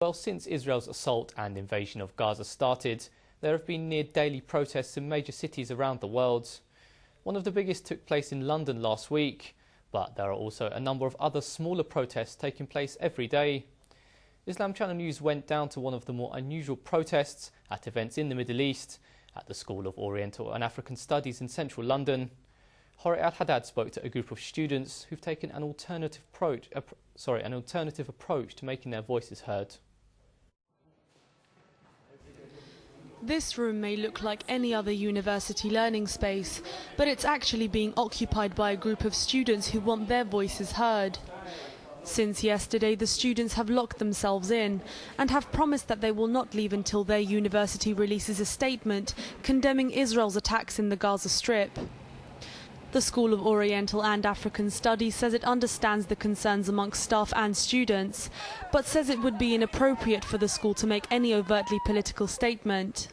Well, since Israel's assault and invasion of Gaza started, there have been near-daily protests in major cities around the world. One of the biggest took place in London last week, but there are also a number of other smaller protests taking place every day. Islam Channel News went down to one of the more unusual protests at events in the Middle East, at the School of Oriental and African Studies in central London. Hore Al-Haddad spoke to a group of students who've taken an alternative approach to making their voices heard. This room may look like any other university learning space, but it's actually being occupied by a group of students who want their voices heard. Since yesterday, the students have locked themselves in and have promised that they will not leave until their university releases a statement condemning Israel's attacks in the Gaza Strip. The School of Oriental and African Studies says it understands the concerns amongst staff and students, but says it would be inappropriate for the school to make any overtly political statement.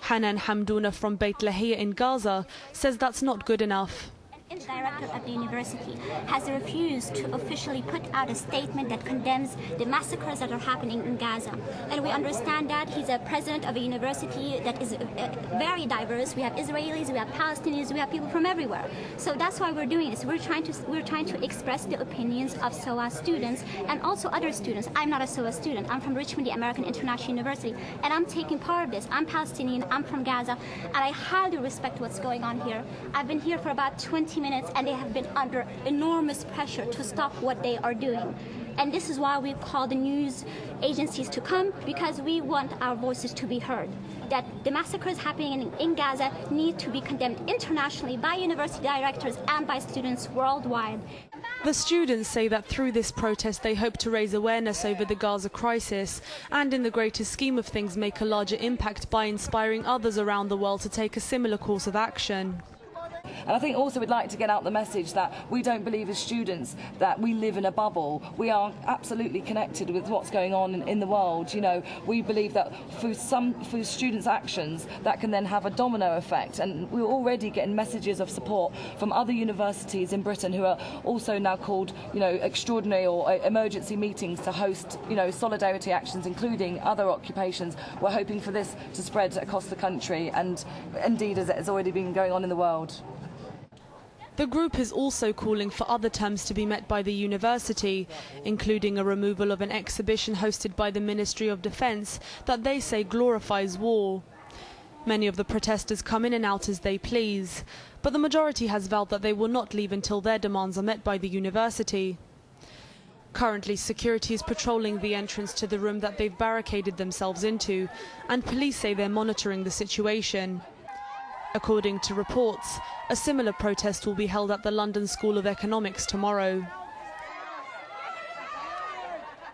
Hanan Hamdouna from Beit Lahia in Gaza says that's not good enough. The director of the university has refused to officially put out a statement that condemns the massacres that are happening in Gaza. And we understand that he's a president of a university that is very diverse. We have Israelis, we have Palestinians, we have people from everywhere. So that's why we're doing this. We're trying to express the opinions of SOAS students and also other students. I'm not a SOAS student. I'm from Richmond, the American International University, and I'm taking part of this. I'm Palestinian, I'm from Gaza, and I highly respect what's going on here. I've been here for about 20 minutes and they have been under enormous pressure to stop what they are doing. And this is why we call the news agencies to come, because we want our voices to be heard. That the massacres happening in Gaza need to be condemned internationally by university directors and by students worldwide. The students say that through this protest they hope to raise awareness over the Gaza crisis and in the greater scheme of things make a larger impact by inspiring others around the world to take a similar course of action. And I think also we'd like to get out the message that we don't believe as students that we live in a bubble. We are absolutely connected with what's going on in the world. You know, we believe that for students' actions that can then have a domino effect. And we're already getting messages of support from other universities in Britain who are also now called, you know, extraordinary or emergency meetings to host, you know, solidarity actions, including other occupations. We're hoping for this to spread across the country and indeed as it has already been going on in the world. The group is also calling for other terms to be met by the university, including a removal of an exhibition hosted by the Ministry of Defence that they say glorifies war. Many of the protesters come in and out as they please, but the majority has vowed that they will not leave until their demands are met by the university. Currently, security is patrolling the entrance to the room that they've barricaded themselves into, and police say they're monitoring the situation. According to reports, a similar protest will be held at the London School of Economics tomorrow.